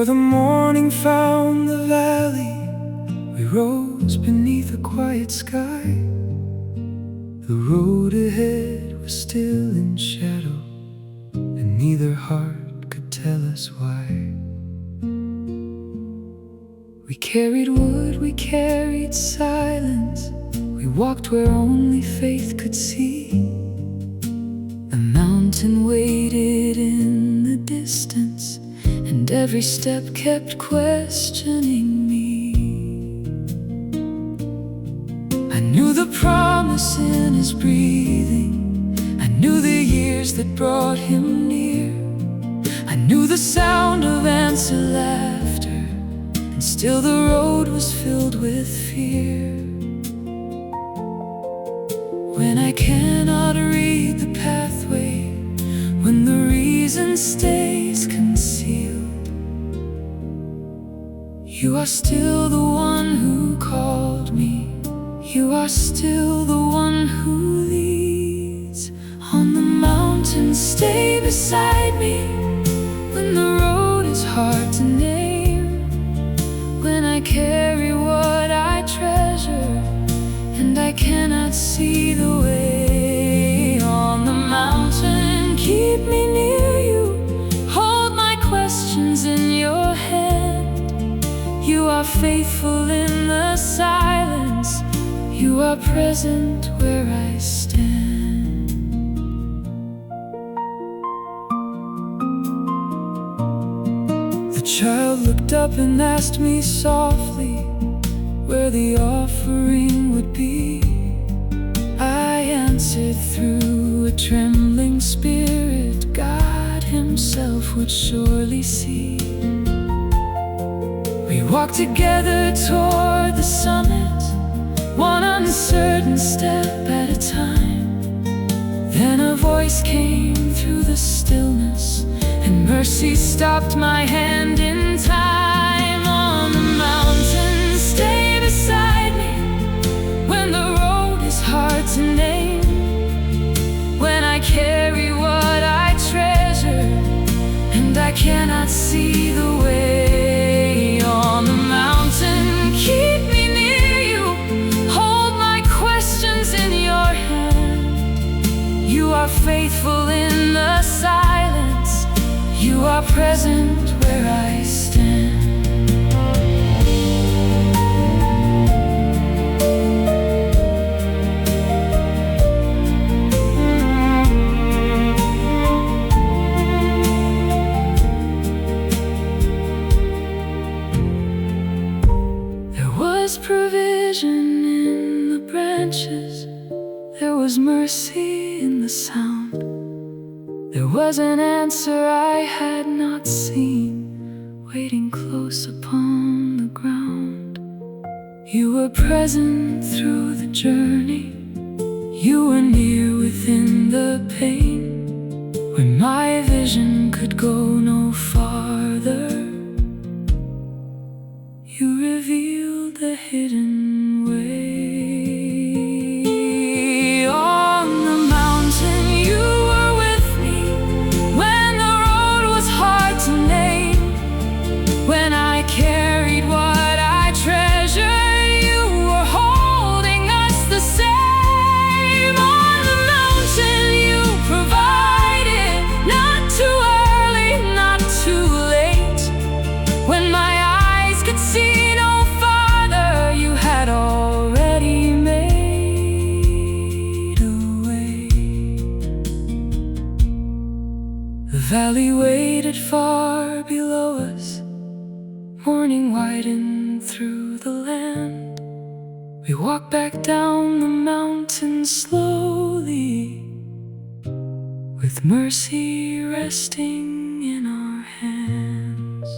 the morning found the valley, we rose beneath a quiet sky. The road ahead was still in shadow, and neither heart could tell us why. We carried wood, we carried silence, we walked where only faith could see. The mountain waited in the distance, and every step kept questioning me. I knew the promise in his breathing, I knew the years that brought him near. I knew the sound of answer laughter, and still the road was filled with fear. When I cannot read the pathway, when the reason stays concealed, you are still the one who called me. You are still the one who leads. On the mountain, stay beside me when the road is hard to name. When I carry what I treasure and I cannot see the way. On the mountain, keep me near you, hold my questions in your hand. You are faithful in the silence, you are present where I stand. The child looked up and asked me softly where the offering would be. I answered through a trembling spirit, God himself would surely see. We walked together toward the summit, one uncertain step at a time. Then a voice came through the stillness, and mercy stopped my hand in time. On the mountain, stay beside me when the road is hard to name. When I carry what I treasure and I cannot see the way. On the mountain, keep me near you, hold my questions in your hand. You are faithful in the silence, you are present where I stand. Provision in the branches, there was mercy in the sound. There was an answer I had not seen, waiting close upon the ground. You were present through the journey, you were near within the pain, where my vision could go no farther. You revealed the hidden way. On the mountain, you were with me when the road was hard to name. When I carried what I treasured, you were holding us the same. On the mountain, you provided, not too early, not too late. When my eyes could see already made a way. The valley waited far below us, morning widened through the land. We walked back down the mountain slowly, with mercy resting in our hands.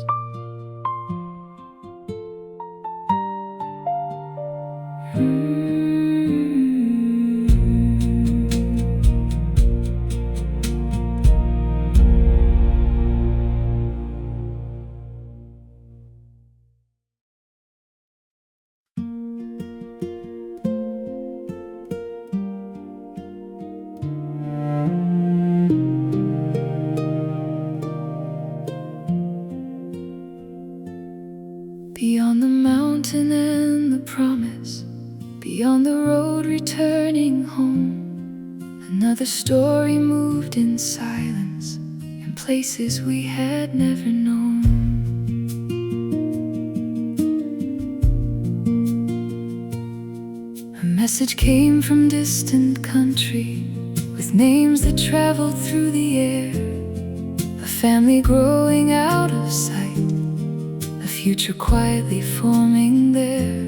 Beyond the mountain and the promise, beyond the road returning home, another story moved in silence, in places we had never known. A message came from distant country, with names that traveled through the air, a family growing out of sight, future quietly forming there.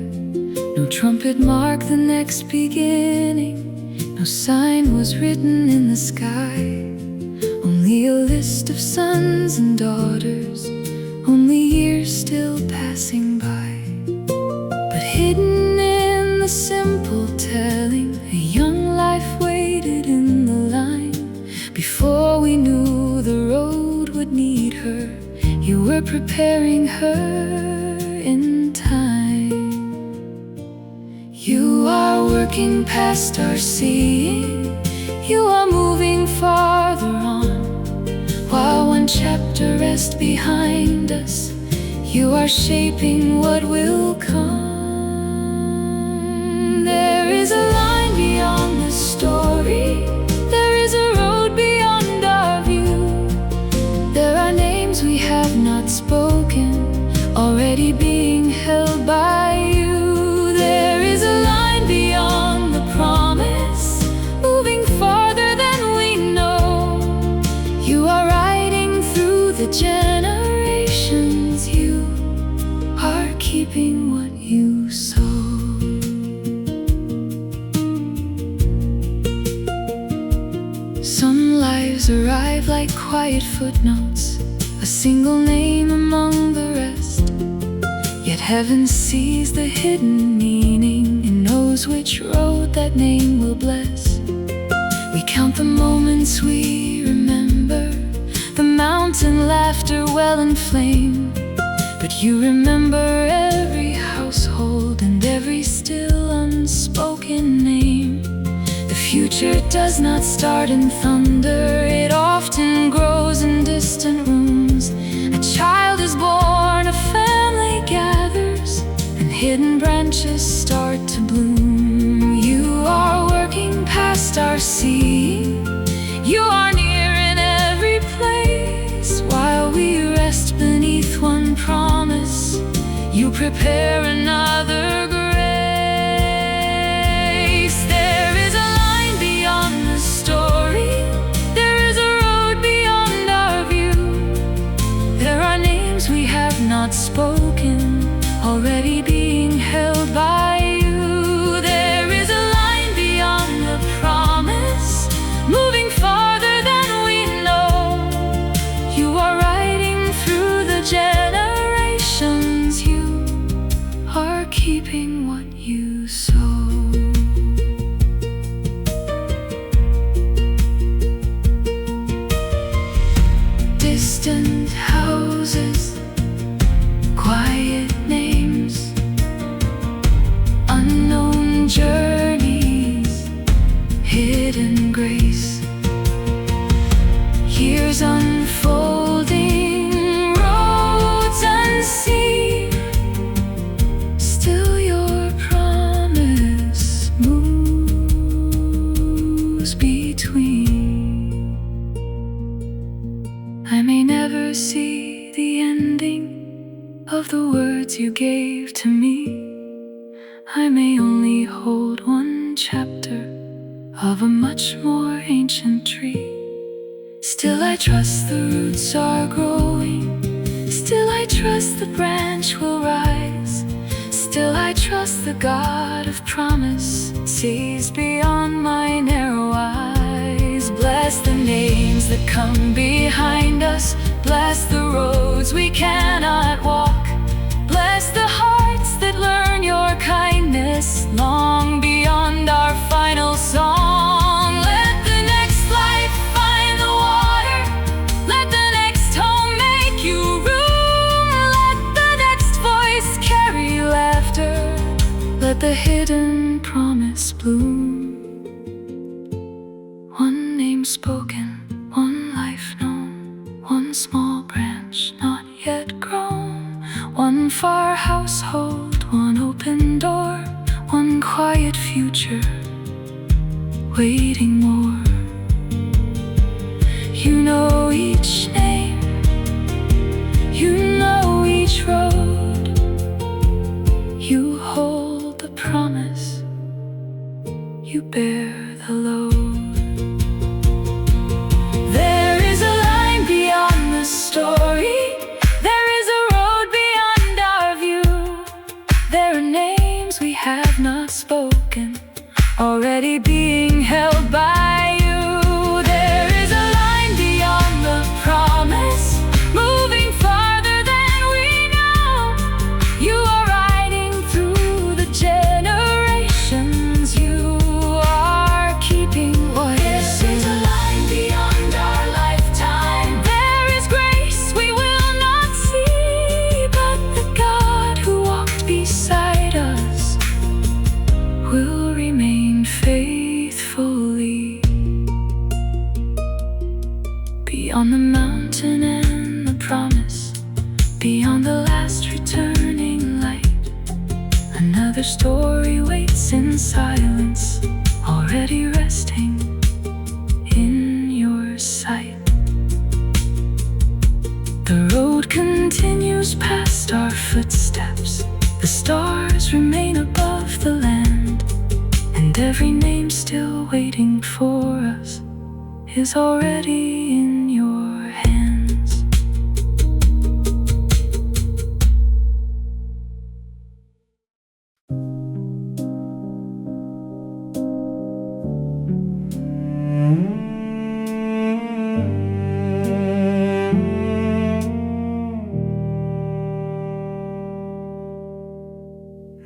No trumpet marked the next beginning, no sign was written in the sky, only a list of sons and daughters, only years still passing by. But hidden in the simple telling, a young life waited in the line. Before we knew the road would need her, you were preparing her in time. You are working past our seeing, you are moving farther on. While one chapter rests behind us, you are shaping what will come. There is a line beyond the story, there is a road beyond our view. There are names we have not spoken, already being held by you. There is a line beyond the promise, moving farther than we know. You are riding through the generations, you are keeping what you sow. Some lives arrive like quiet footnotes, a single name among the rest. Yet heaven sees the hidden meaning and knows which road that name will bless. We count the moments we remember, the mountain laughter well and flame. But you remember every household and every still unspoken name. The future does not start in thunder, it often grows in distant rooms. A child is born, a family gathers, and hidden branches start to bloom. You are working past our seeing, you are near in every place. While we rest beneath one promise, you prepare another grace. There is a line beyond the story, there is a road beyond our view. There are names we have not spoken, already being held by you. There is a line beyond the promise, moving farther than we know. You are riding through the generations, you are keeping what you sow. Distant houses, quiet names, unknown journeys, hidden grace. Years unfolding, roads unseen, still your promise moves between. I may never see the ending of the words you gave to me. I may only hold one chapter of a much more ancient tree. Still I trust the roots are growing, still I trust the branch will rise. Still I trust the God of promise sees beyond my narrow eyes. Bless the names that come behind us, bless the roads we cannot walk, bless the hearts that learn your kindness long beyond our final song. Let the next life find the water, let the next home make you room, let the next voice carry laughter, let the hidden promise bloom. One name spoken, one life known, one small branch not yet grown, One far household, one open door, one quiet future, waiting more. You know each name, you know each road. You hold the promise, you bear the load. There is a line beyond the story, there is a road beyond our view. There are names we have not spoken, already being held by you. There is a line beyond the promise, moving farther than we know. You are riding through the generations, you are keeping what is. This is a line beyond our lifetime. There is grace we will not see, but the God who walked beside us will remain faithfully. Beyond the mountain and the promise, beyond the last returning light, another story waits in silence, already resting in your sight. The road continues past our footsteps, the stars remain above the land, and every name still waiting for us is already in your hands.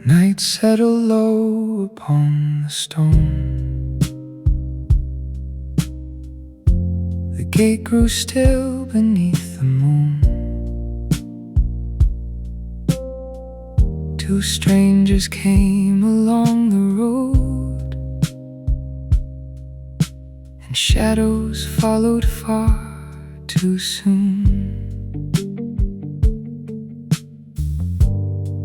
Night settled low upon the stone. The gate grew still beneath the moon. Two strangers came along the road, and shadows followed far too soon.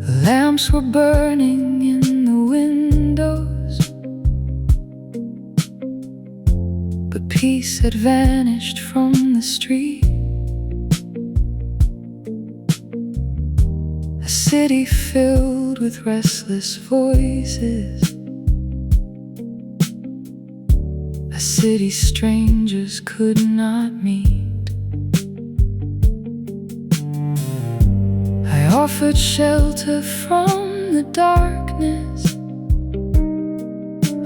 The lamps were burning in the windows, but peace had vanished from the street. A city filled with restless voices, a city strangers could not meet. I offered shelter from the darkness,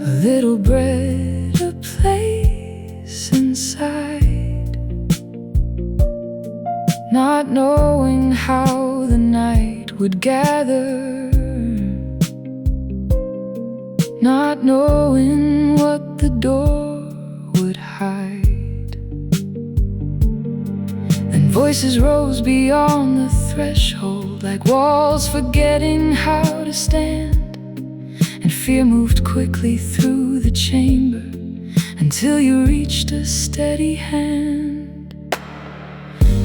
a little bread, a place inside, not knowing how the night would gather, not knowing what the door would hide. Then voices rose beyond the threshold, like walls forgetting how to stand, and fear moved quickly through the chamber until you reached a steady hand.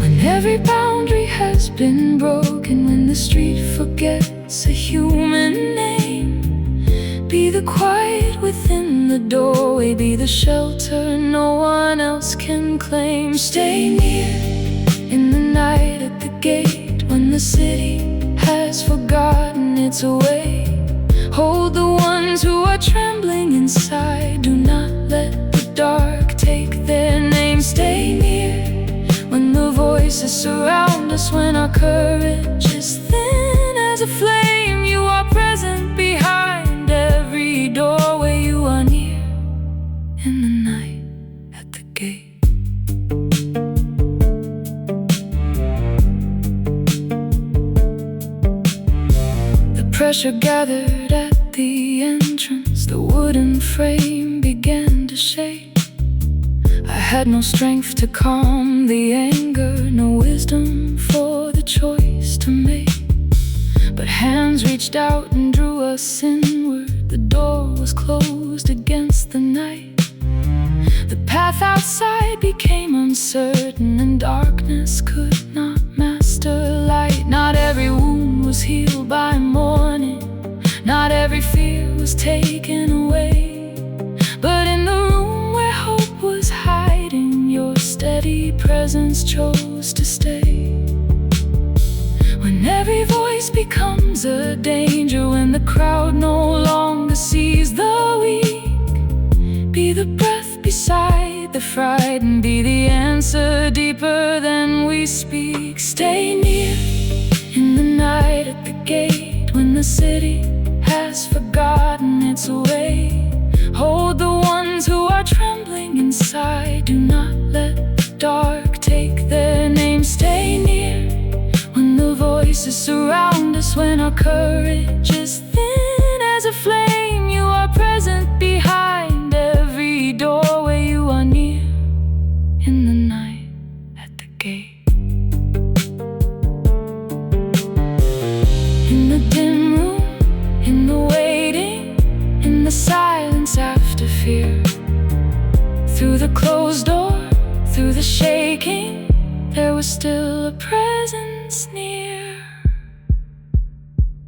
When every boundary has been broken, when the street forgets a human name, be the quiet within the doorway, be the shelter no one else can claim. Stay near in the night at the gate, when the city has forgotten its way. Hold the ones who are trembling inside, do not let the dark take their name. Stay near when the voices surround us, when our courage is thin as a flame. You are present behind every doorway, you are near in the night at the gate. Pressure gathered at the entrance, the wooden frame began to shake. I had no strength to calm the anger, no wisdom for the choice to make. But hands reached out and drew us inward. The door was closed against the night. The path outside became uncertain, and darkness could not master light. Not every wound was taken away. But in the room where hope was hiding, your steady presence chose to stay. When every voice becomes a danger, when the crowd no longer sees the weak, be the breath beside the frightened, be the answer deeper than we speak. Stay near in the night at the gate, when the city has forgotten its way. Hold the ones who are trembling inside. Do not let the dark take their name. Stay near when the voices surround us, when our courage is thin as a flame. You are present behind every doorway. You are near in the night at the gate. In the dim room, in the waiting, in the silence after fear, through the closed door, through the shaking, there was still a presence near.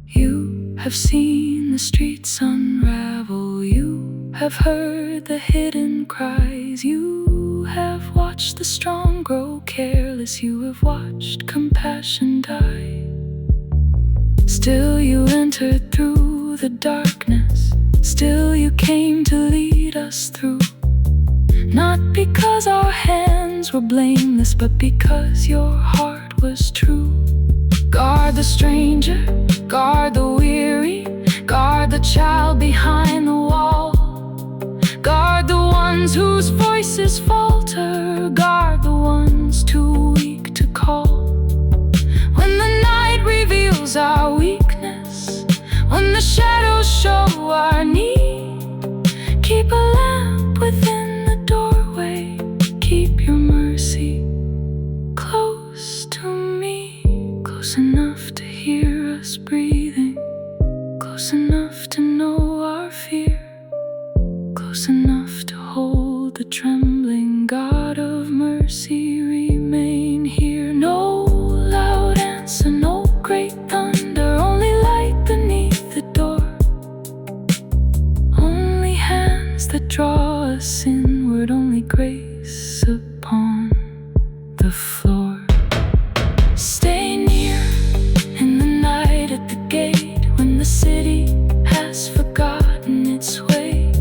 You have seen the streets unravel. You have heard the hidden cries. You have watched the strong grow careless. You have watched compassion die. Still you entered through the darkness. Still you came to lead us through. Not because our hands were blameless, but because your heart was true. Guard the stranger, guard the weary, guard the child behind the wall. Guard the ones whose voices falter, guard the ones too weak to call. When the night reveals our weakness, when the shadows show our need, keep a lamp within the doorway. Keep your mercy close to me, close enough to hear us breathing, close enough to know our fear, close enough to hold the trembling. God of mercy, remain here. No loud answer, no great thunder, only light beneath the door, only hands that draw us inward, only grace upon the floor. Stay near in the night at the gate, when the city has forgotten its way.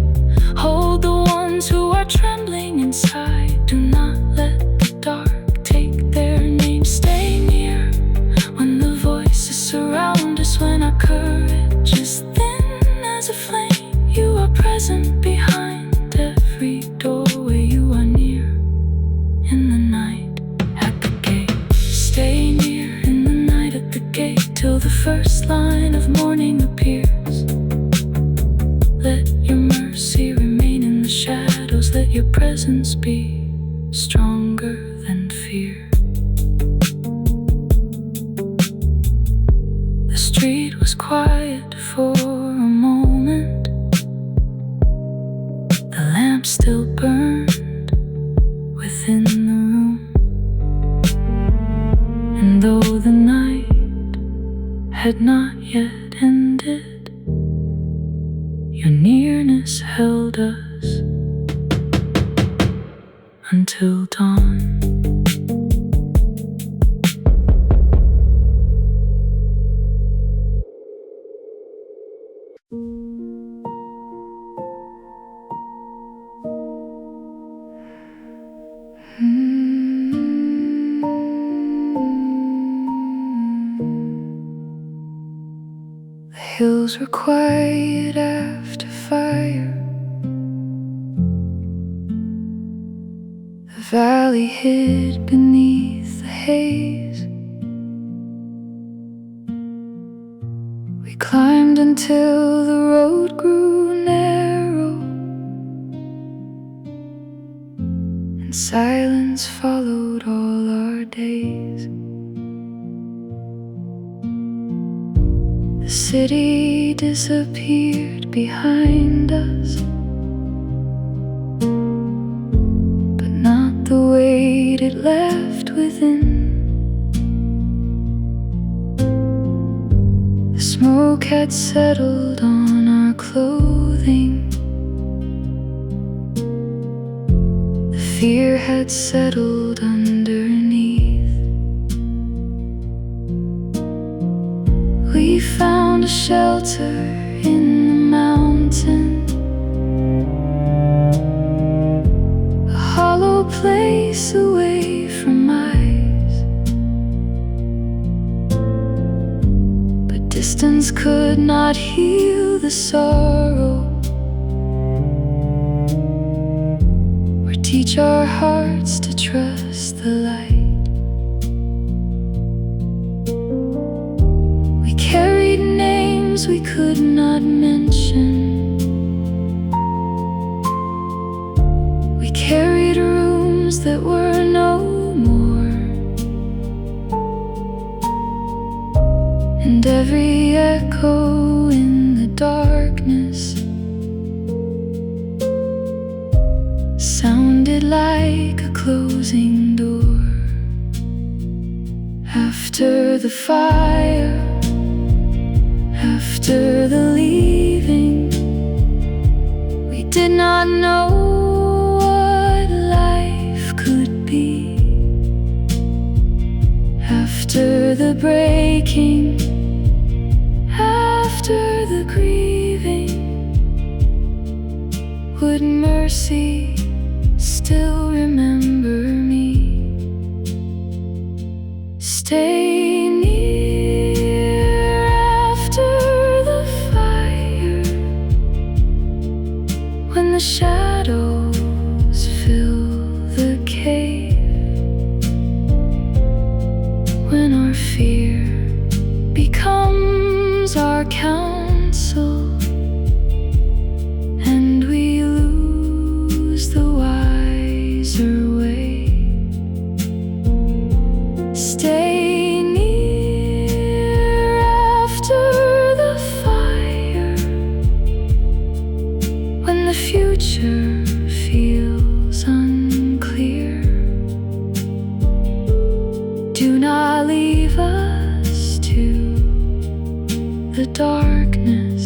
Hold the ones who are trembling inside. Do not let the dark take their name. Stay near when the voices surround us, when our courage is thin as a flame. You are present behind every doorway. You are near in the night at the gate. Stay near in the night at the gate, till the first line of morning appears. Let your mercy remain in the shadows. Let your presence be stronger than fear. The street was quiet for a moment. The lamp still burned within the room. And though the night had not yet ended, your nearness held us until dawn. The hills were quiet after fire. The valley hid beneath the haze. We climbed until the road grew narrow, and silence followed all our days. The city disappeared behind us, but not the weight it left within. The smoke had settled on our our clothing. The fear had settled underneath. We found a shelter in the mountain, a hollow place away from eyes. But distance could not heal the sorrow or teach our hearts to trust the light. We carried names we could not mention. We carried rooms that were no more, and every echo in the darkness sounded like a closing door. After the fire, after the leaving, we did not know what life could be. After the breaking, after the grieving, would mercy still remember me? Stay near after the fire, when the shadows fill the cave, when our fear becomes our counsel, and we lose the wiser way. Stay near after the fire, when the future feels unclear. Do not leave us to the darkness.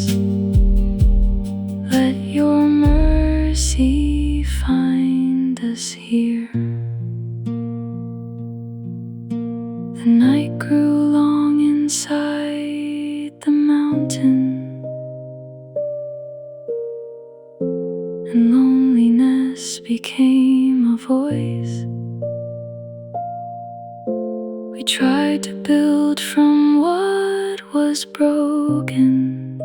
Let your mercy find us here. The night grew long inside the mountain, and loneliness became a voice. We tried to build from what was broken,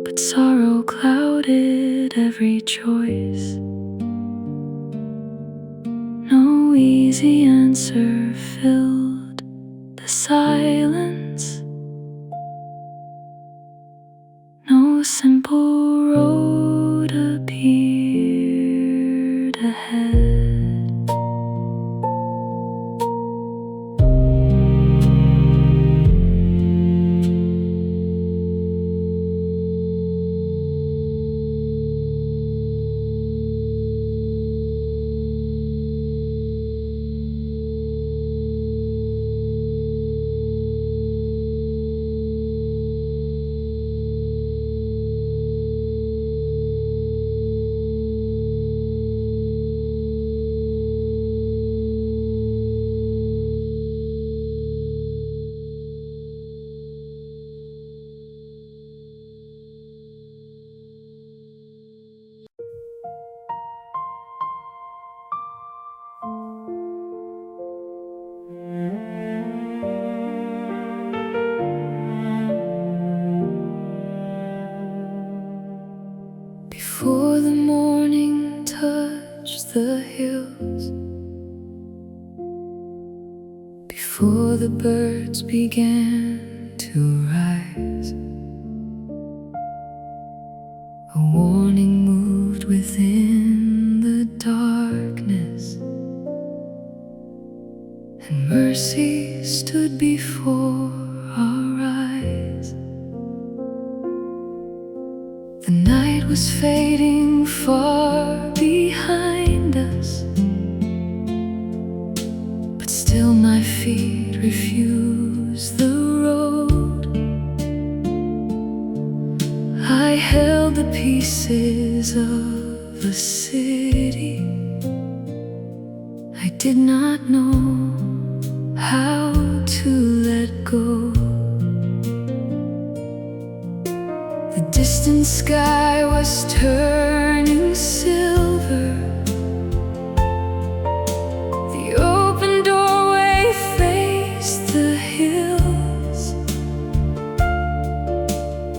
but sorrow clouded every choice. No easy answer filled the silence. No simple road appeared ahead. Before the morning touched the hills, before the birds began to rise, a warning moved within the darkness, and mercy stood before our eyes. The night was fading far behind us, but still my feet refused the road. pieces of a city. I did not know how to let go. The distant sky was turning silver. The open doorway faced the hills.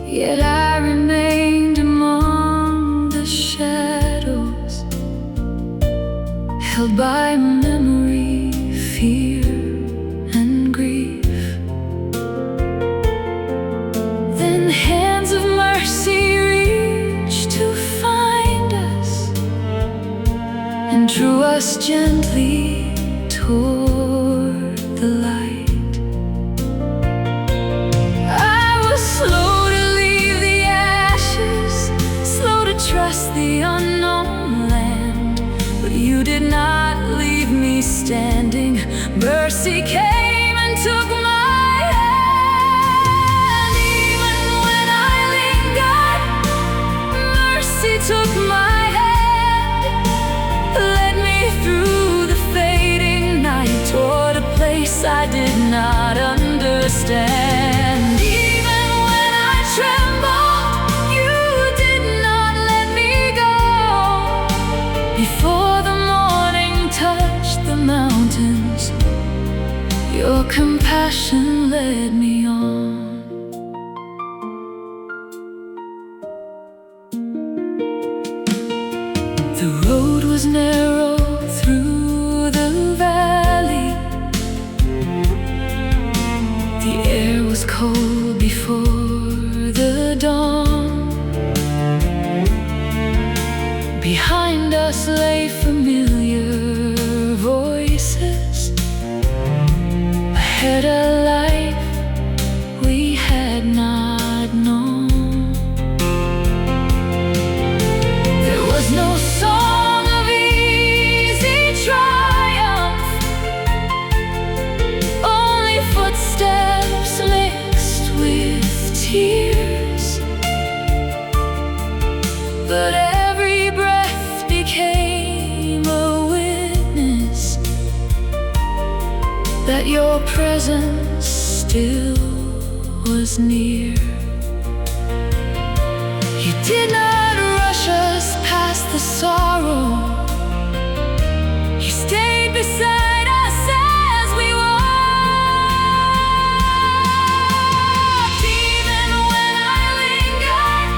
Yet I remained among the shadows, held by memory, fear, and grief. Then hands of mercy reached to find us and drew us gently toward the light. I was slow to leave the ashes, slow to trust the unknown land, but you did not leave me standing. Mercy came and took my hand. Even when I lingered, mercy took my hand, led me through the fading night toward a place I did not understand. Even when I trembled, you did not let me go. Before the morning touched the mountains, your compassion led me on. The road was narrow through the valley. The air was cold before the dawn. Behind us lay familiar voices, ahead a life we had not known. There was no song of easy triumph, only footsteps mixed with tears. But every breath became a witness that your presence still was near. You did not rush us past the sorrow. You stayed beside us as we walked. Even when I lingered,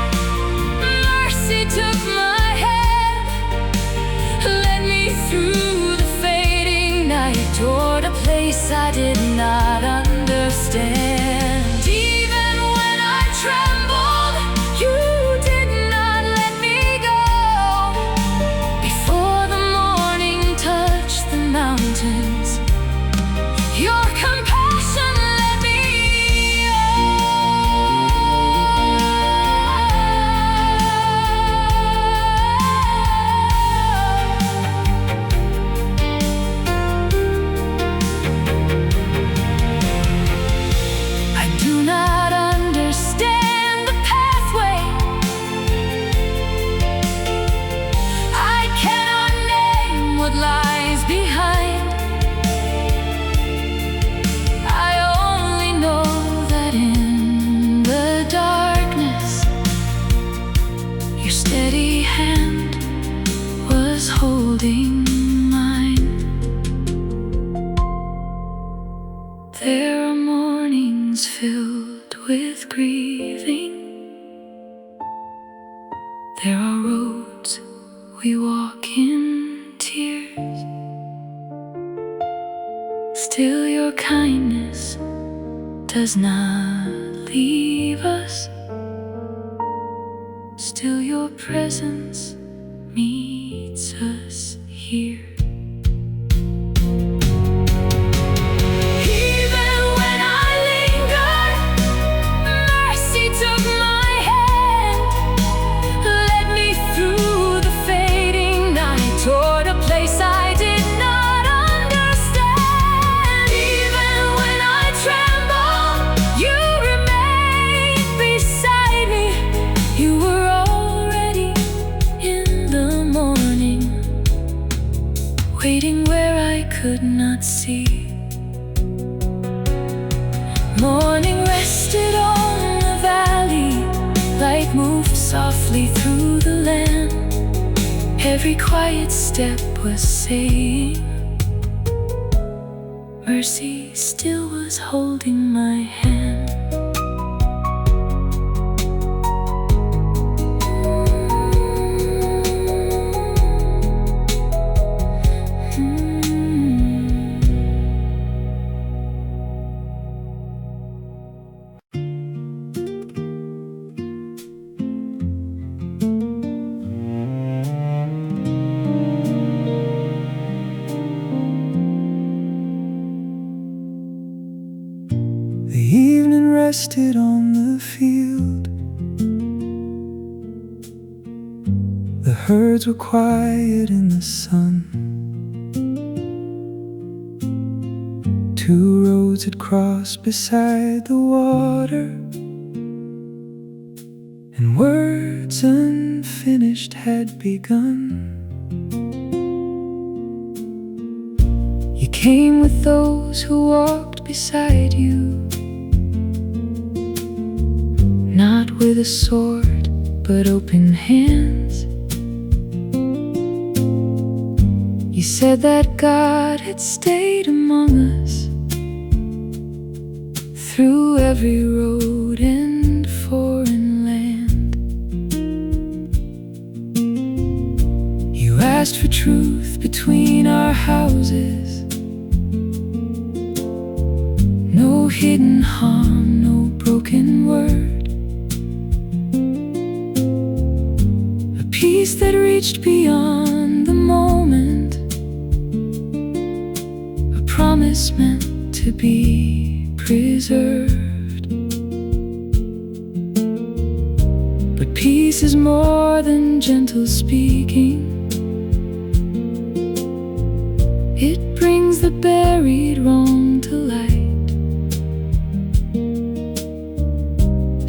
mercy took my hand, led me through the fading night toward a place I did not understand. Even when I trembled, you did not let me go. Before the morning touched the mountains, your compassion led me I do not understand the pathway. I cannot name what lies behind. I only know that in the darkness, your steady hand was holding mine. There are mornings filled with grieving. There are roads we walk in tears. Still your kindness does not leave us. Still your presence meets us here. Even when I lingered, mercy took my hand, led me through the fading night toward a place I did not understand. Even when I trembled, you remained beside me. You were already Every quiet step was saying, mercy still was holding my hand. The evening rested on the field. The herds were quiet in the sun. Two roads had crossed beside the water, and words unfinished had begun. You came with those who walked beside you, not with a sword, but open hands. You said that God had stayed among us through every road and foreign land. You asked for truth between our houses, no hidden harm, no broken word. Peace that reached beyond the moment, a promise meant to be preserved. But peace is more than gentle speaking. It brings the buried wrong to light.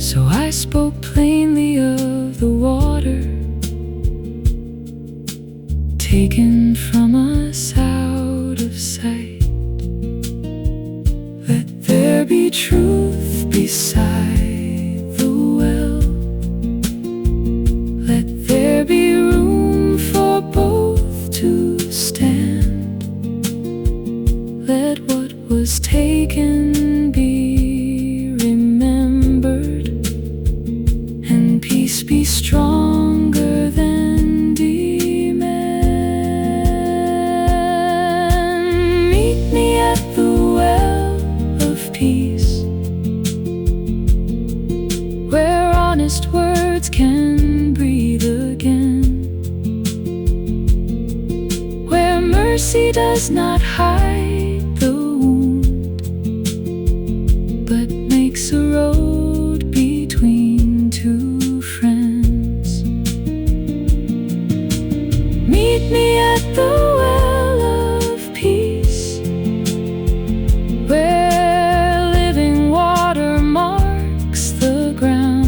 So I spoke plainly of the water taken from us out of sight. Let there be truth beside the well. Let there be room for both to stand. Let what was taken be remembered, and peace be stronger than words can breathe again, where mercy does not hide the wound, but makes a road between two friends. Meet me at the well of peace, where living water marks the ground.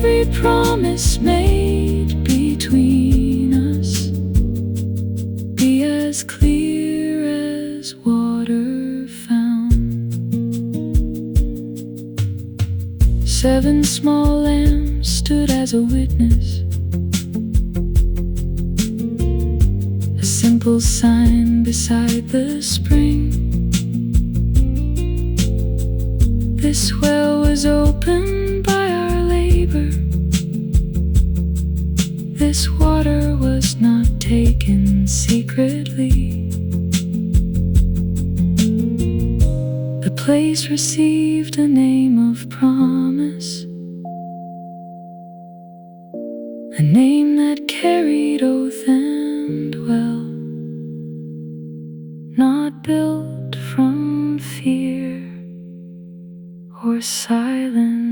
Every promise made between us be as clear as water found. 7 small lambs stood as a witness, a simple sign beside the spring. This well was opened by our labor. This water was not taken secretly. The place received a name of promise, a name that carried oath and well, not built from fear or silence.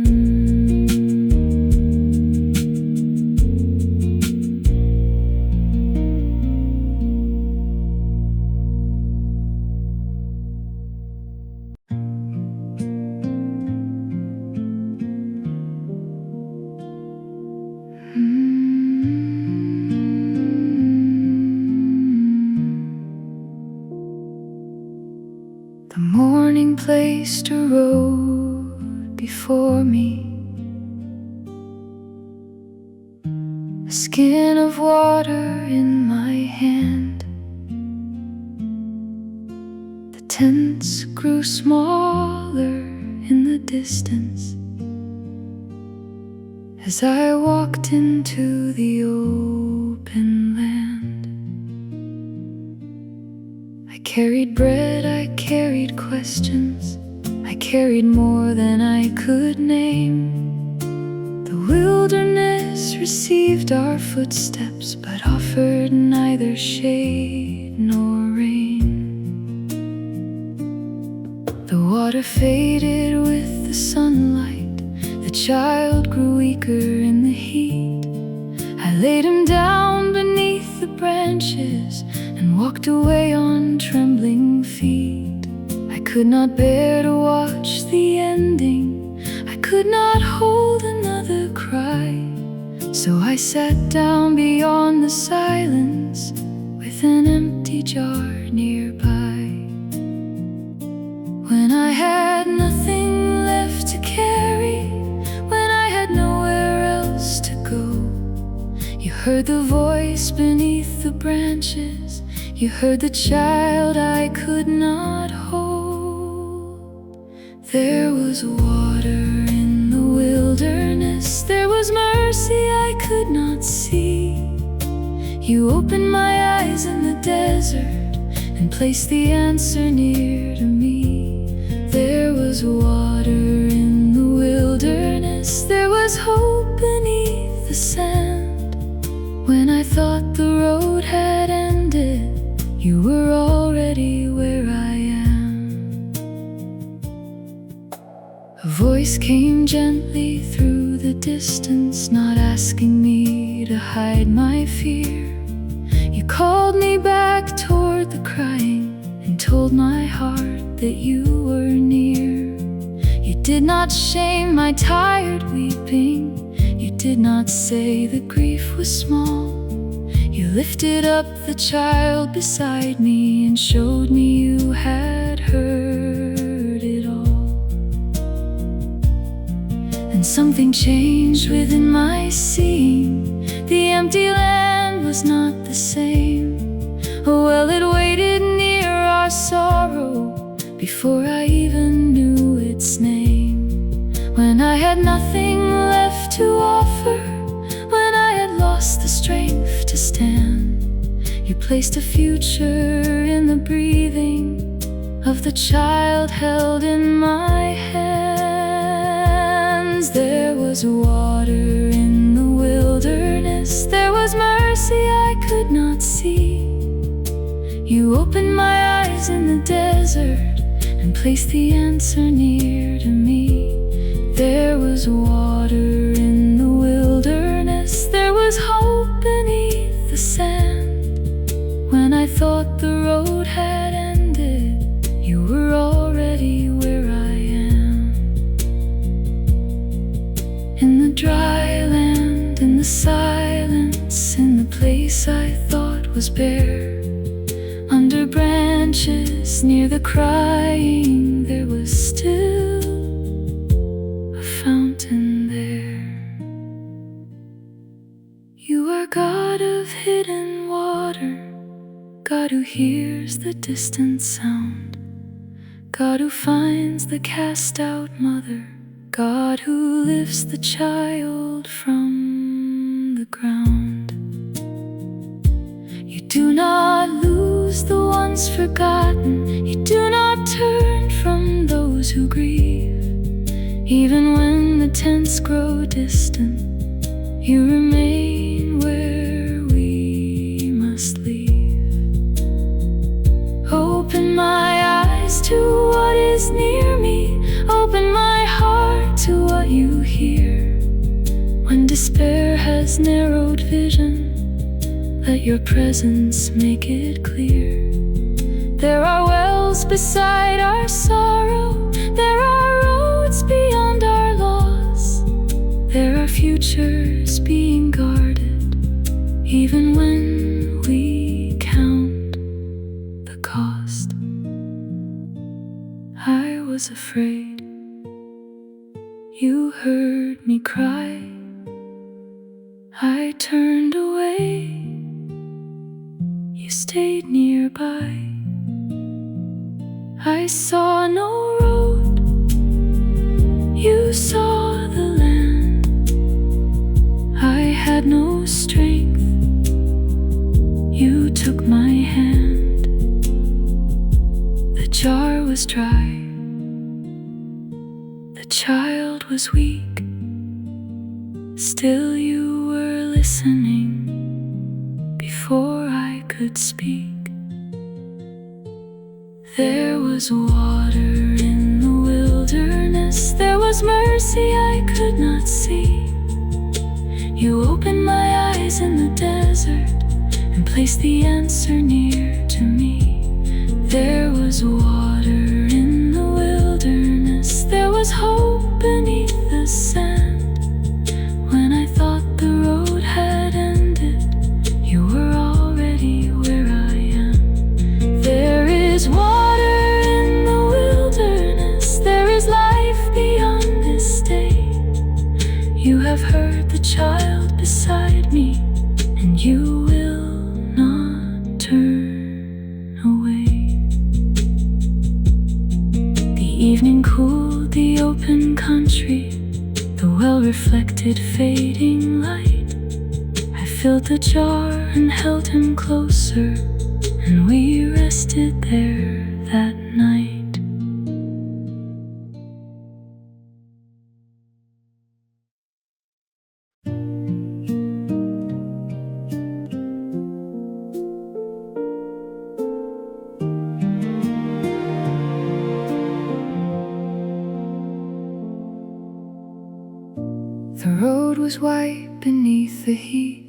The morning placed a road before me, skin of water in my hand. The tents grew smaller in the distance as I walked into the open land. I carried bread, I carried questions, I carried more than I could name. The wilderness received our footsteps, but offered neither shade nor rain. The water faded with the sunlight, the child grew weaker in the heat. I laid him down beneath the branches and walked away on trembling feet. I could not bear to watch the ending, I could not hold another cry. So I sat down beyond the silence with an empty jar nearby. When I had nothing left to carry, when I had nowhere else to go, you heard the voice beneath the branches, you heard the child I could not hold. There was water in the wilderness, there was mercy I could not see. You opened my eyes in the desert and placed the answer near to me. There was water in the wilderness, there was hope beneath the sand. When I thought the road had ended, you were already where I am. A voice came gently through the distance, not asking me to hide my fear. You called me back toward the crying and told my heart that you were near. You did not shame my tired weeping, you did not say the grief was small. You lifted up the child beside me and showed me you had heard it all. And something changed within my seeing, the empty land was not the same. Oh, well, it waited near our sorrow before I even knew its name. When I had nothing left to offer, when I had lost the strength to stand, you placed a future in the breathing of the child held in my hands. There was water in the wilderness, there was mercy I could not see. You opened my eyes in the desert and placed the answer near to me. There was water in the wilderness, there was hope beneath the sand. When I thought the road had ended, you were already where I am. In the dry land, in the silence, in the place I thought was bare, under branches near the crying, there was still a fountain there. You are God of hidden water, God who hears the distant sound, God who finds the cast out mother, God who lifts the child from the ground. You do not lose the ones forgotten, you do not turn from those who grieve. Even when the tents grow distant, you remain where we must leave. Open my eyes to what is near me, open my heart to what you hear. When despair has narrowed vision, let your presence make it clear. There are wells beside our sorrow, there are roads beyond our loss, there are futures being guarded, even when we count the cost. I was afraid, you heard me cry, I turned away, you stayed nearby. I saw no road, you saw the land. I had no strength, you took my hand. The jar was dry, the child was weak. Still you were listening before I could speak. There was water in the wilderness, there was mercy I could not see. You opened my eyes in the desert and placed the answer near to me. There was water in the wilderness, there was hope beneath the sand. When I thought the road had ended, you were already where I am. There is water in the wilderness, there is life beyond this day. You have heard the child beside me, and you will not turn away. The evening cooled the open country, the well-reflected fading light. I filled the jar and held him closer, and we rested there that night. The road was white beneath the heat.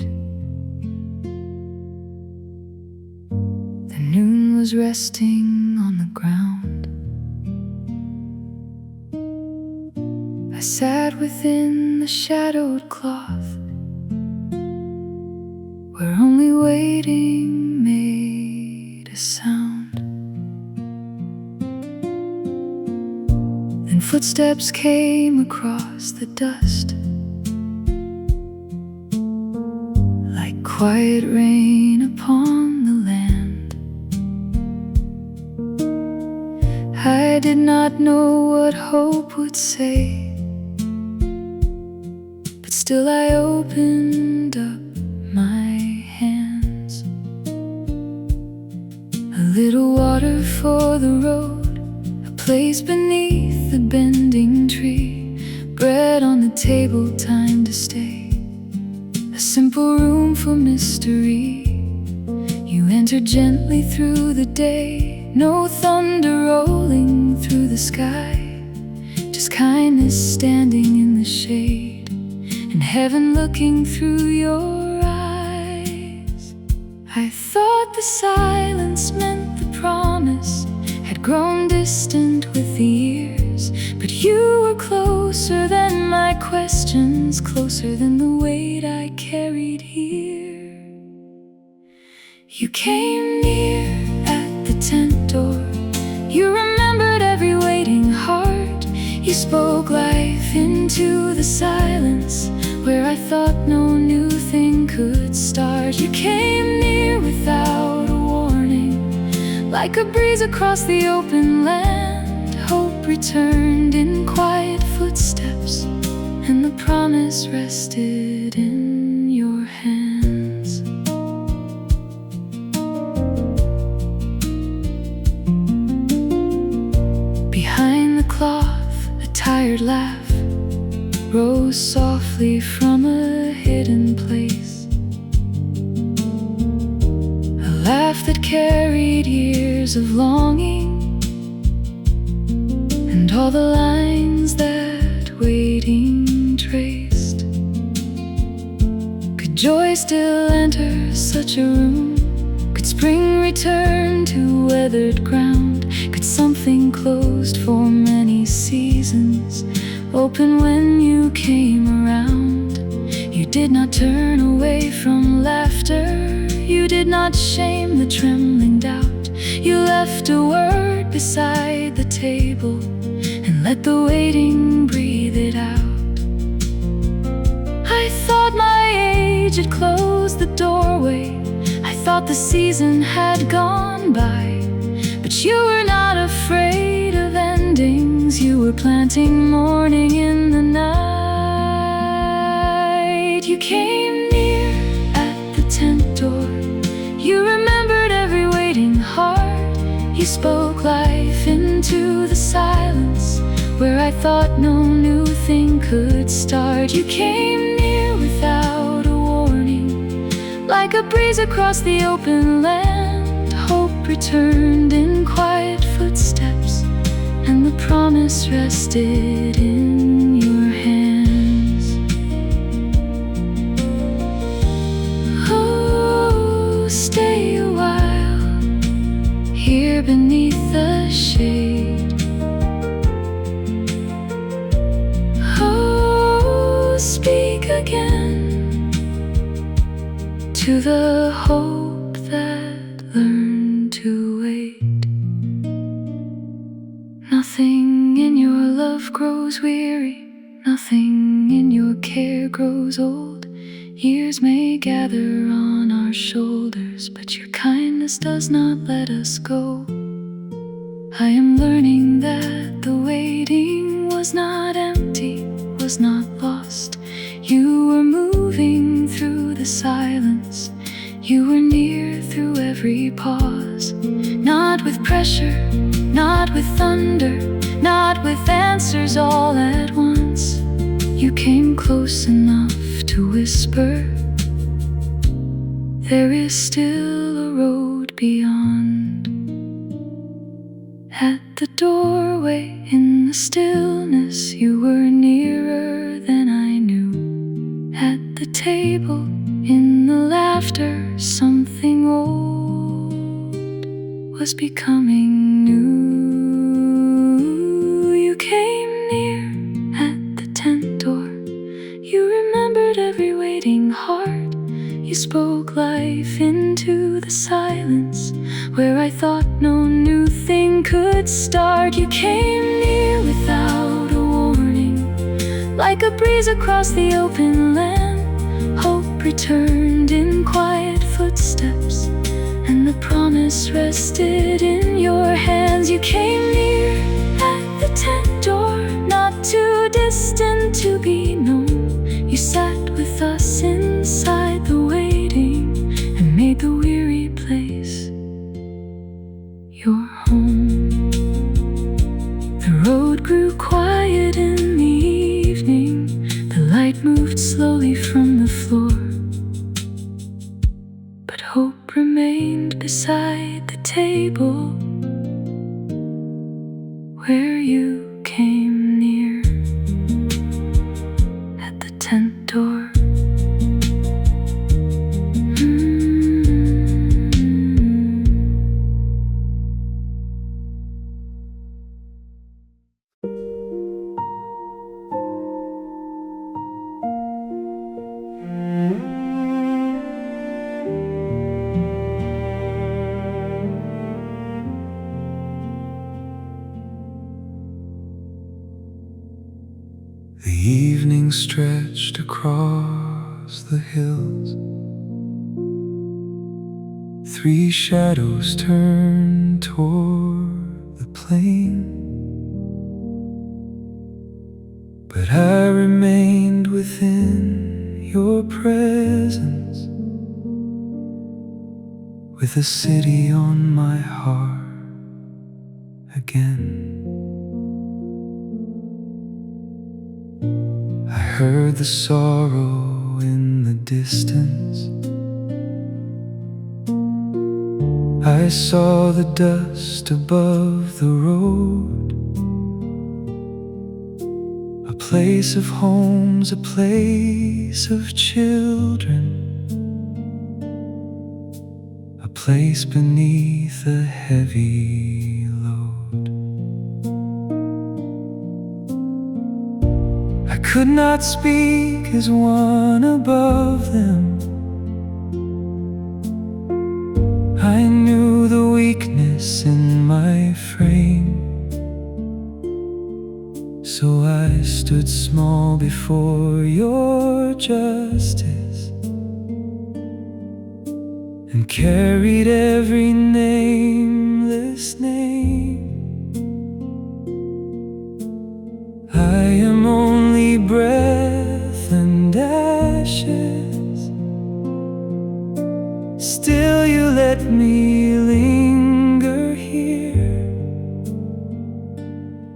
The noon was resting on the ground. I sat within the shadowed cloth, where only waiting made a sound. Then footsteps came across the dust, quiet rain upon the land. I did not know what hope would say, but still I opened up my hands. A little water for the road, a place beneath the bending tree, bread on the table, time to stay. A simple room for mystery. You entered gently through the day, no thunder rolling through the sky, just kindness standing in the shade, and heaven looking through your eyes. I thought the silence meant the promise had grown distant with the years, but you were closer than my questions, closer than the weight I carried here. You came near at the tent door, you remembered every waiting heart. You spoke life into the silence, where I thought no new thing could start. You came near without a warning, like a breeze across the open land. Hope returned in quiet footsteps, and the promise rested in your hands. Behind the cloth, a tired laugh rose softly from a hidden place, a laugh that carried years of longing, and all the lines that waiting traced. Could joy still enter such a room? Could spring return to weathered ground? Could something closed for many seasons open when you came around? You did not turn away from laughter, you did not shame the trembling doubt. You left a word beside the table and let the waiting breathe it out. I thought my age had closed the doorway. I thought the season had gone by, but you were not afraid of endings. You were planting morning in the night. You came near at the tent door. You remembered every waiting heart. You spoke life into the silence where I thought no new thing could start. You came near without a warning, like a breeze across the open land. Hope returned in quiet footsteps, and the promise rested in your hands. Oh, stay a while here beneath the shade. Speak again to the hope that learned to wait. Nothing in your love grows weary, nothing in your care grows old. Years may gather on our shoulders, but your kindness does not let us go. I am learning that the waiting was not empty, was not lost. You were moving through the silence. You were near through every pause. Not with pressure, not with thunder, not with answers all at once. You came close enough to whisper, there is still a road beyond. At the doorway in the stillness, you were nearer than I knew. At the table in the laughter, something old was becoming new. You came near at the tent door. You remembered every waiting heart. You spoke life into the silence where I thought no new thing could start. You came near without a warning, like a breeze across the open land. Hope returned in quiet footsteps, and the promise rested in your hands. You came near at the tent door, not too distant to be known. You sat with us inside the waiting and made the weary place your home. The road grew quiet in the evening. The light moved slowly from the floor, but hope remained beside the table where you came near at the tent door. The evening stretched across the hills. Three shadows turned toward the plain, but I remained within your presence, with a city on my heart again. I heard the sorrow in the distance. I saw the dust above the road. A place of homes, a place of children, a place beneath a heavy load. I could not speak as one above them. I knew the weakness in my frame, so I stood small before your justice and carried every nameless name. I am only breath and ashes, still you let me linger here.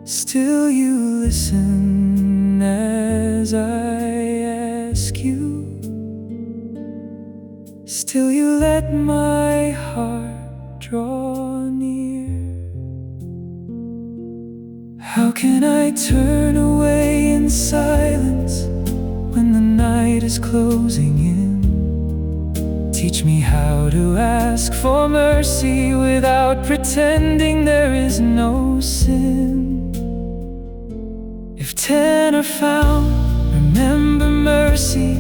Still you listen as I ask you. Still you let my heart draw near. How can I turn away in silence when the night is closing in? Teach me how to ask for mercy without pretending there is no sin. If 10 are found, remember mercy.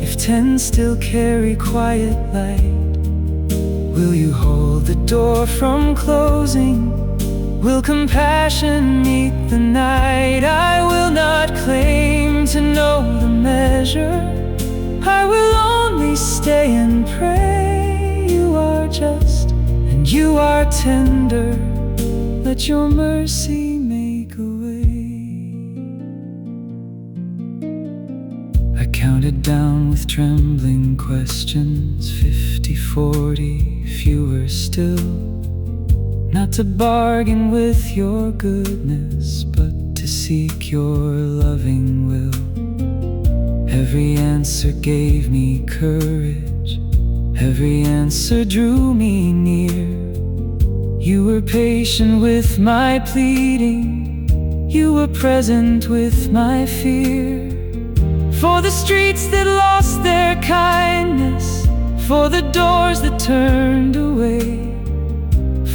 If 10 still carry quiet light, will you hold the door from closing? Will compassion meet the night? I will not claim to know the measure. I will only stay and pray. You are just and you are tender. Let your mercy make a way. I counted down with trembling questions, 50, 40, fewer still. Not to bargain with your goodness, but to seek your loving will. Every answer gave me courage. Every answer drew me near. You were patient with my pleading. You were present with my fear. For the streets that lost their kindness, for the doors that turned away,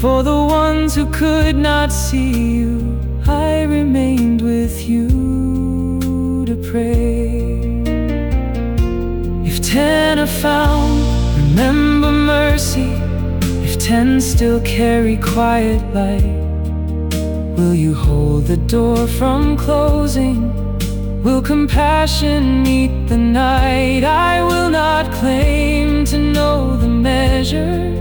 for the ones who could not see you, I remained with you to pray. If 10 are found, remember mercy. If 10 still carry quiet light, will you hold the door from closing? Will compassion meet the night? I will not claim to know the measure.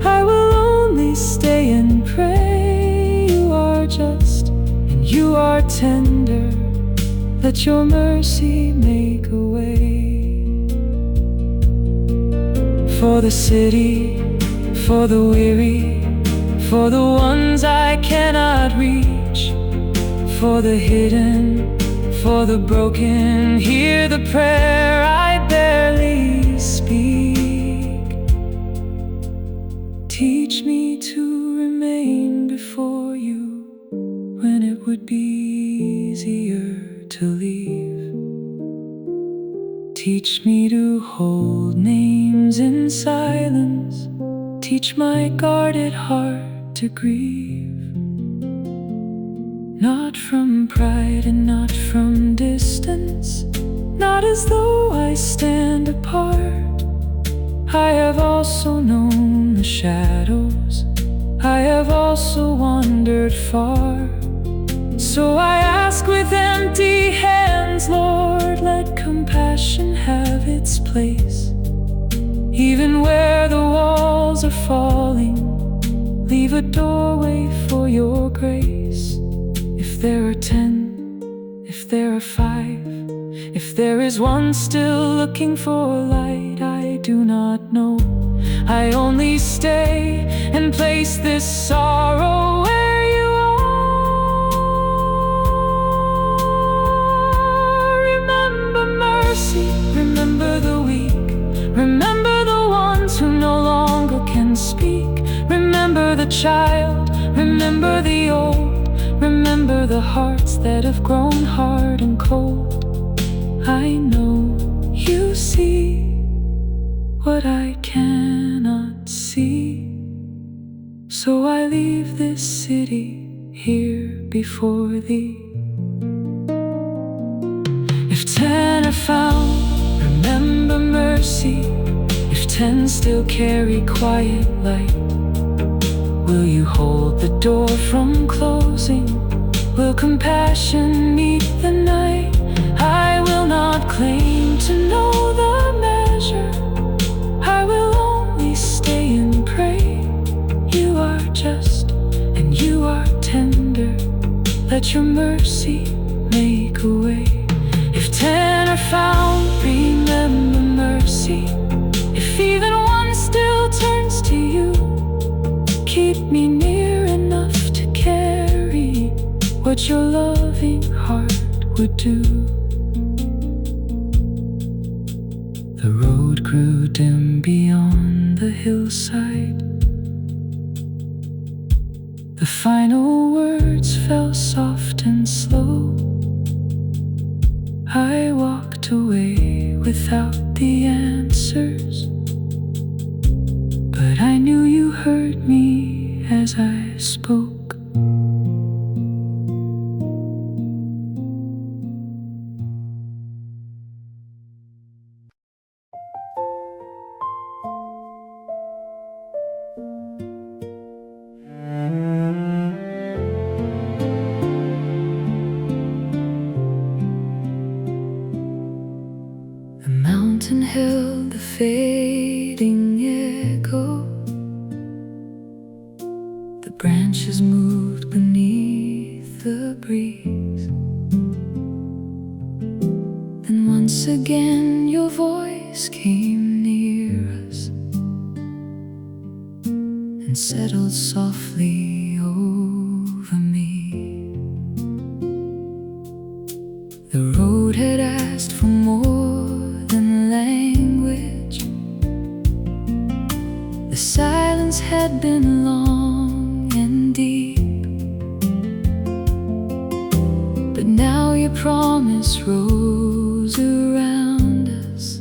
I will only stay and pray. You are just and you are tender. Let your mercy make a way. For the city, for the weary, for the ones I cannot reach, for the hidden, for the broken, hear the prayer I barely speak. Teach me to remain before you when it would be easier to leave. Teach me to hold names in silence. Teach my guarded heart to grieve. Not from pride and not from distance, not as though I stand apart. I have also known the shadows, I have also wandered far. So I ask with empty hands, Lord, let compassion have its place. Even where the walls are falling, leave a doorway for your grace. If there are 10, if there are 5, if there is one still looking for light, I do not know. I only stay and place this sorrow where you are. Remember mercy, remember the weak, remember the ones who no longer can speak. Remember the child, remember the old, remember the hearts that have grown hard and cold. I know you see what I cannot see, so I leave this city here before thee. If 10 are found, remember mercy. If 10 still carry quiet light, will you hold the door from closing? Will compassion meet the night? I will not claim to know the measure. I will only stay let your mercy make a way. If 10 are found, remember mercy. If even one still turns to you, keep me near enough to carry what your loving heart would do. The road grew dim beyond the hillside. The final words fell soft and slow. I walked away without the answers, but I knew you heard me as I spoke. The mountain held the fading echo. The branches moved beneath the breeze. Then once again your voice came near us and settled softly over me. The road had asked for more than language. The silence had been long and deep, but now your promise rose around us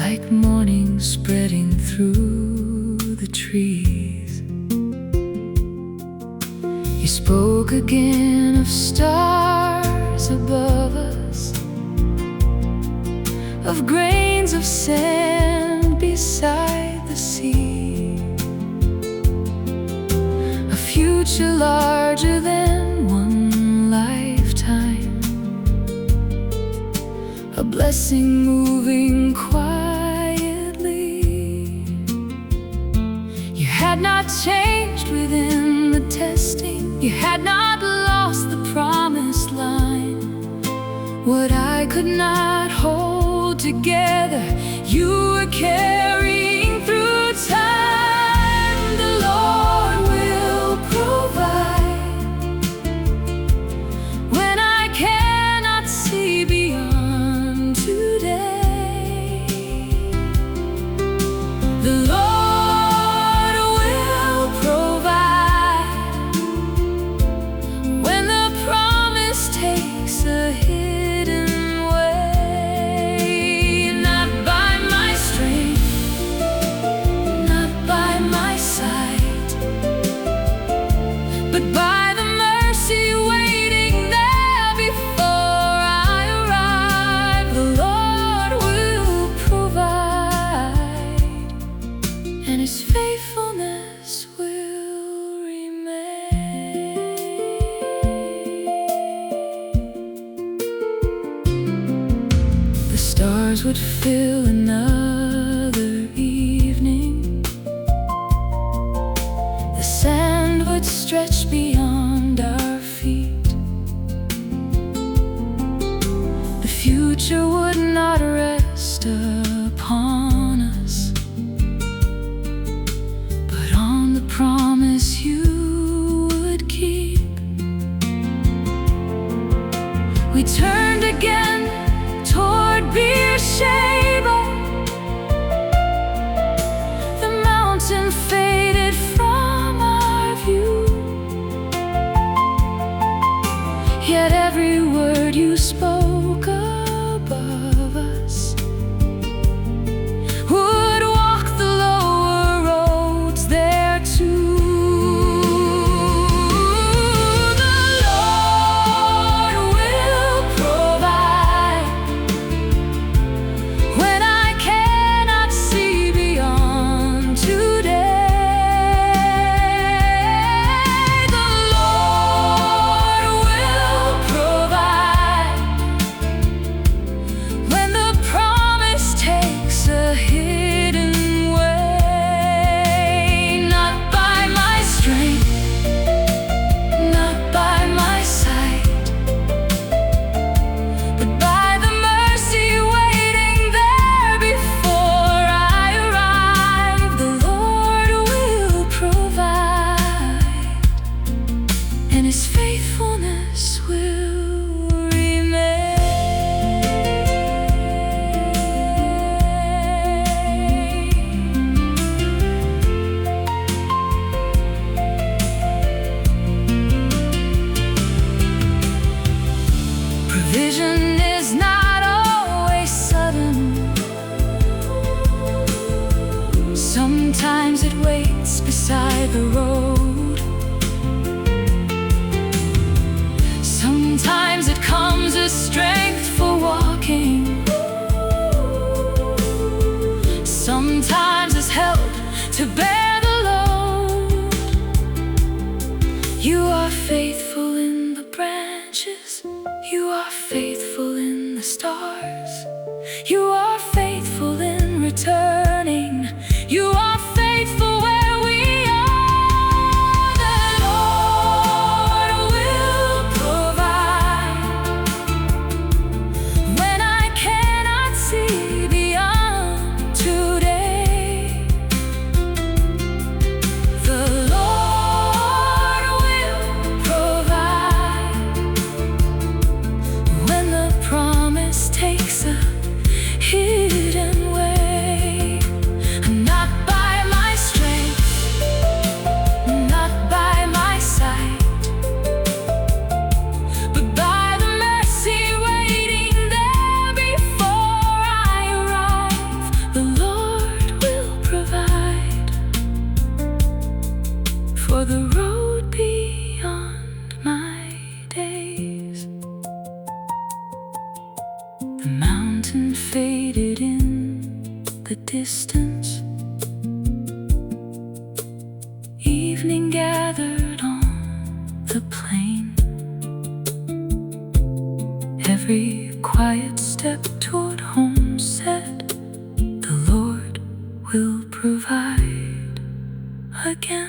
like morning spreading through the trees. You spoke again of stars above us, of grains of sand beside the sea, a future larger than one lifetime, a blessing moving quietly. You had not changed within the testing, you had not lost the promised line. What I could not hold together, you were carrying through time. The Lord will provide when I cannot see beyond today. The Lord will provide when the promise takes a hidden way. Not by my strength, not by my sight, but by the mercy waiting there before I arrive. The Lord will provide, and His faithfulness will remain. The stars would fill another evening. The sand would stretch beyond our feet. The future would not rest upon us, but on the promise you would keep. We turned again toward Beersheba. The mountain faded from our view, yet every word you spoke above us would walk the lower roads there too. The Lord will provide when I cannot see beyond today. The Lord will provide His faithfulness will remain. Provision is not always sudden. Sometimes it waits beside the road. Sometimes it comes as strength for walking. Sometimes as help to bear the load. You are faithful in the branches. You are faithful in the stars. You are faithful in returning. You are faithful where we are. The Lord will provide when I cannot see beyond today. The Lord will provide when the promise takes a hidden way. Not by my strength, not by my sight, but by the mercy waiting there before I arrive. The Lord will provide for the road beyond my days. The mountain faded in the distance. Evening gathered on the plain. Every quiet step toward home said, the Lord will provide again.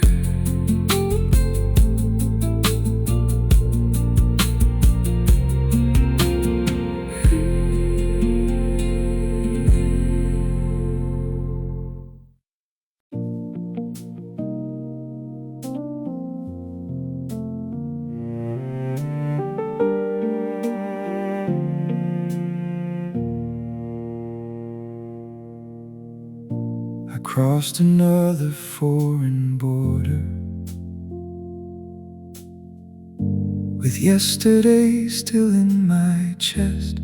I crossed another foreign border with yesterday still in my chest.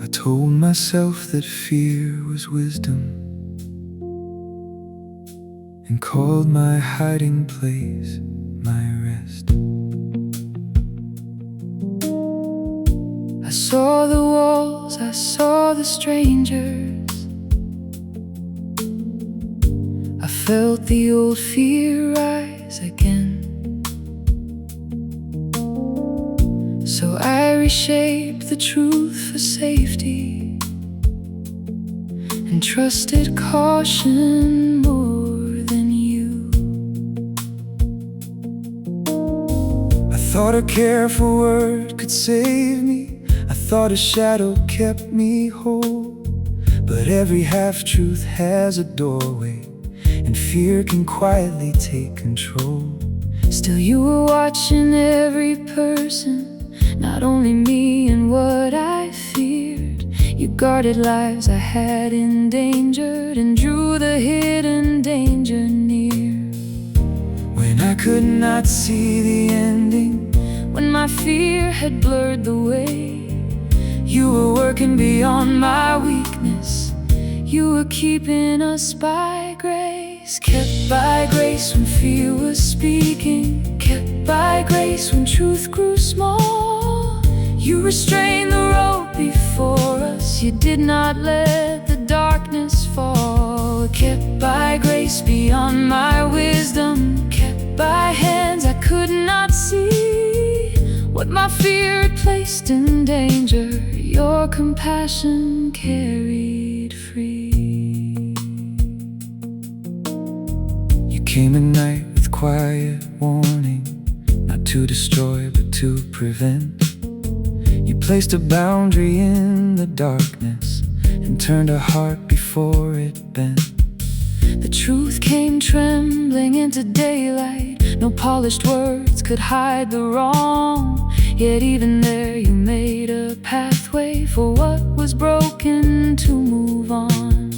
I told myself that fear was wisdom and called my hiding place my rest. I saw the walls, I saw the strangers. I felt the old fear rise again. So I reshaped the truth for safety and trusted caution more than you. I thought a careful word could save me. I thought a shadow kept me whole. But every half-truth has a doorway, and fear can quietly take control. Still you were watching every person, not only me and what I feared. You guarded lives I had endangered and drew the hidden danger near. When I could not see the ending, when my fear had blurred the way, you were working beyond my weakness. You were keeping us by grace. Kept by grace when fear was speaking. Kept by grace when truth grew small. You restrained the road before us. You did not let the darkness fall. Kept by grace beyond my wisdom. Kept by hands I could not see. What my fear had placed in danger, your compassion carried free. You came at night with quiet warning, not to destroy but to prevent. You placed a boundary in the darkness and turned a heart before it bent. The truth came trembling into daylight. No polished words could hide the wrong. Yet even there you made a pathway for what was broken to move on.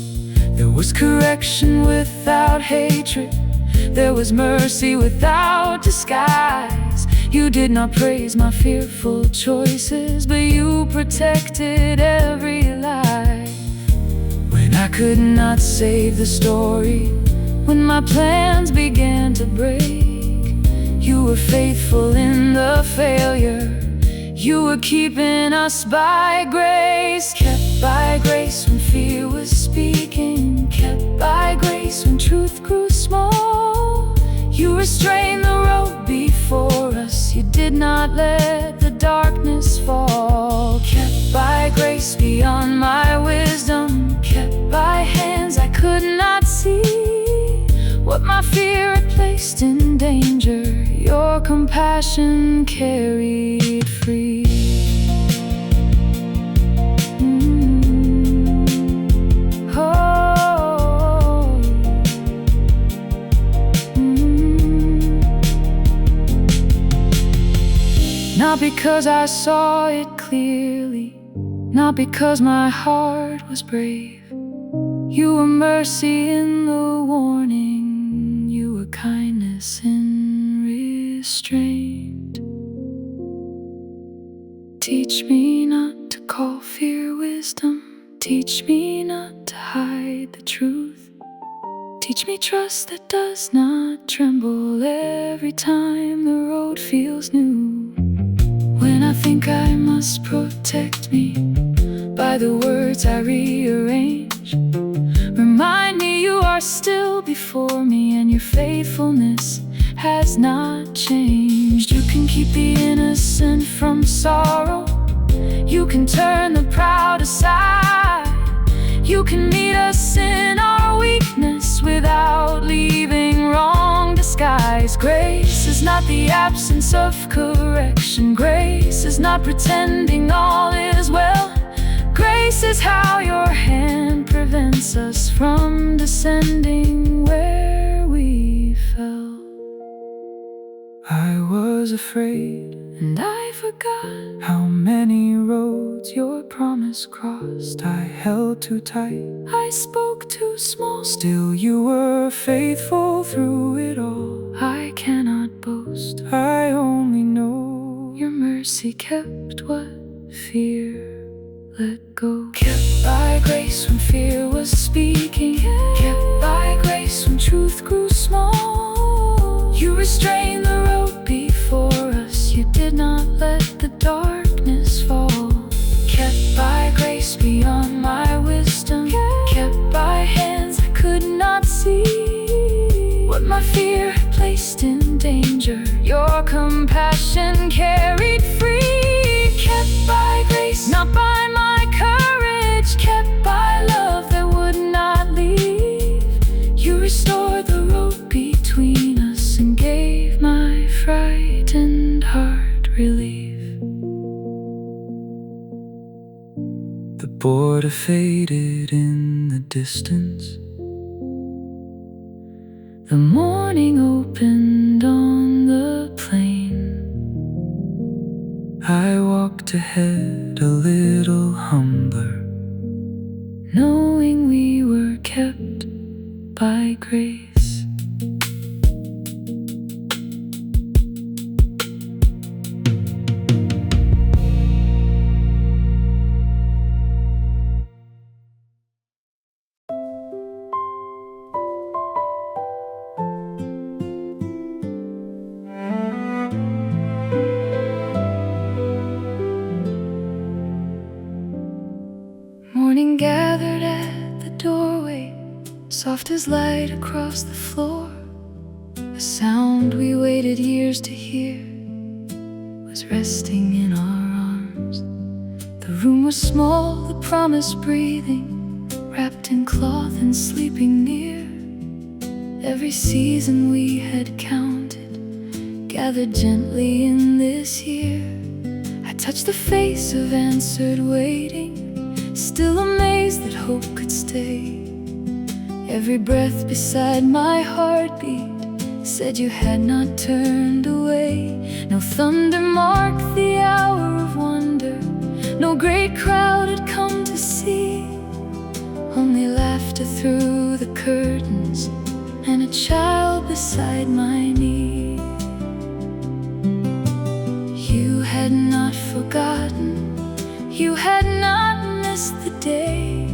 There was correction without hatred. There was mercy without disguise. You did not praise my fearful choices, but you protected every life. When I could not save the story, when my plans began to break, you were faithful in the failure. You were keeping us by grace. Kept by grace when fear was speaking. Kept by grace when truth grew small. You restrained the road before us. You did not let the darkness fall. Kept by grace beyond my wisdom. Kept by hands I could not see. What my fear had placed in danger, your compassion carried free. Not because I saw it clearly, not because my heart was brave. You were mercy in the warning, you were kindness in restraint. Teach me not to call fear wisdom. Teach me not to hide the truth. Teach me trust that does not tremble every time the road feels new. When I think I must protect me by the words I rearrange, remind me you are still before me and your faithfulness has not changed. You can keep the innocent from sorrow. You can turn the proud aside. You can meet us in our weakness without leaving wrong disguised. Grace is not the absence of correction. Grace is not pretending all is well. Grace is how your hand prevents us from descending where we fell. I was afraid, and I forgot how many roads your promise crossed. I held too tight, I spoke too small. Still you were faithful through it all. I cannot boast, I only know your mercy kept what fear let go. Kept by grace when fear was speaking. Kept by grace when truth grew small. You restrained the road before us. You did not let the darkness fall. Kept by grace beyond my wisdom. Kept by hands I could not see. What my fear had placed in danger, your compassion carried free. Kept by grace, not by my courage. Kept by love that would not leave. You restored the road between us and gave my frightened heart relief. The border faded in the distance. The morning opened on the plain. I walked ahead a little humbler, knowing we were kept by grace. Morning gathered at the doorway, soft as light across the floor. A sound we waited years to hear was resting in our arms. The room was small, the promise breathing, wrapped in cloth and sleeping near. Every season we had counted, gathered gently in this year. I touched the face of answered waiting, still amazed that hope could stay. Every breath beside my heartbeat said you had not turned away. No thunder marked the hour of wonder, no great crowd had come to see. Only laughter through the curtains and a child beside my knee. You had not forgotten, you had not missed the day.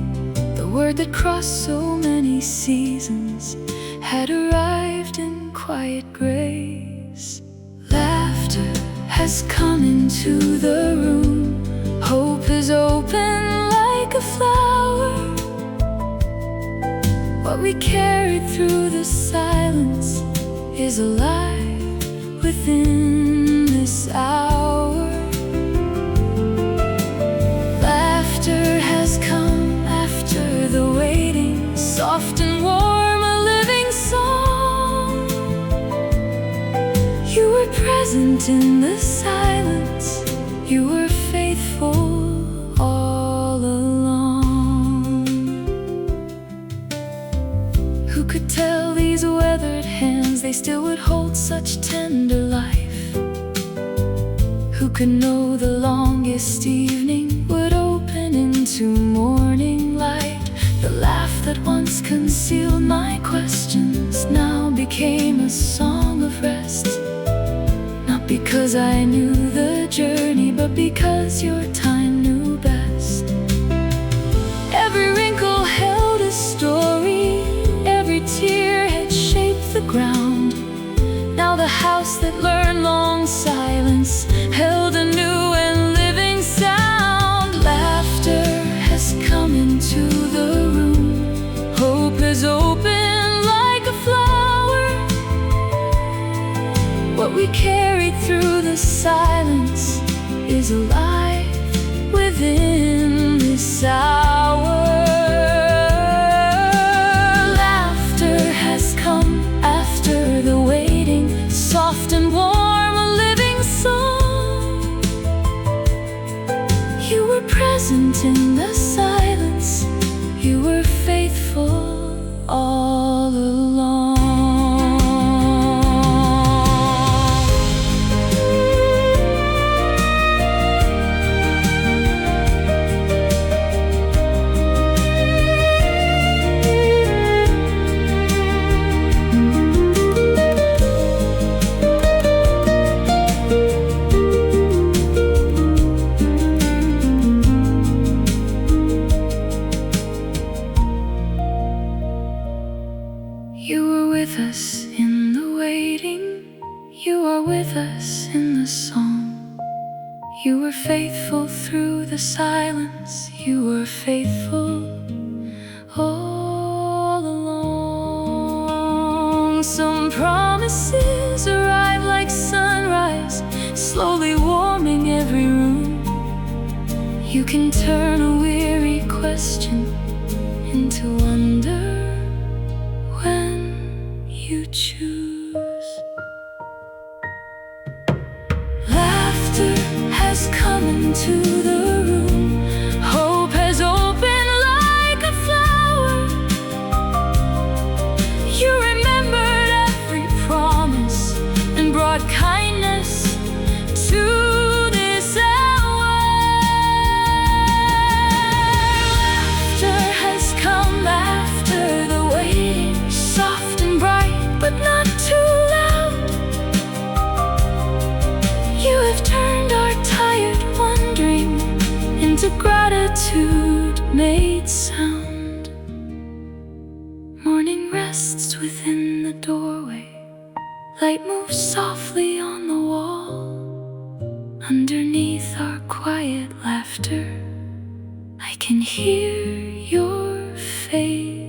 The word that crossed so many seasons had arrived in quiet grace. Laughter has come into the room, hope is open like a flower. What we carried through the silence is alive within this hour. Laughter has come after the waiting, soft and warm, a living song. You were present in the silence, you were faithful all along. Who could tell these weathered hands they still would hold such tender life? Who could know the longest evening would open into morning light? The laugh that once concealed my questions now became a song of rest. Not because I knew the journey, but because your time knew best. Every wrinkle held a story, every tear had shaped the ground. Now the house that learned long silence held a new and living sound. Laughter has come into the room, hope has opened like a flower. What we carried through the silence is alive within this hour. Laughter has come after the waiting, soft and warm, a living song. You were present in the silence, you were faithful all along. You were with us in the waiting, you are with us in the song. You were faithful through the silence, you were faithful all along. Some promises arrive like sunrise, slowly warming every room. You can turn a weary question into wonder when you choose. Laughter has come into the room, hope has opened like a flower. You remembered every promise and brought kindness to this hour. Laughter has come after the waiting, soft and bright, but not too loud. You have turned our tired wondering into gratitude made sound. Morning rests within the doorway, light moves softly on the wall. Underneath our quiet laughter, I can hear your faith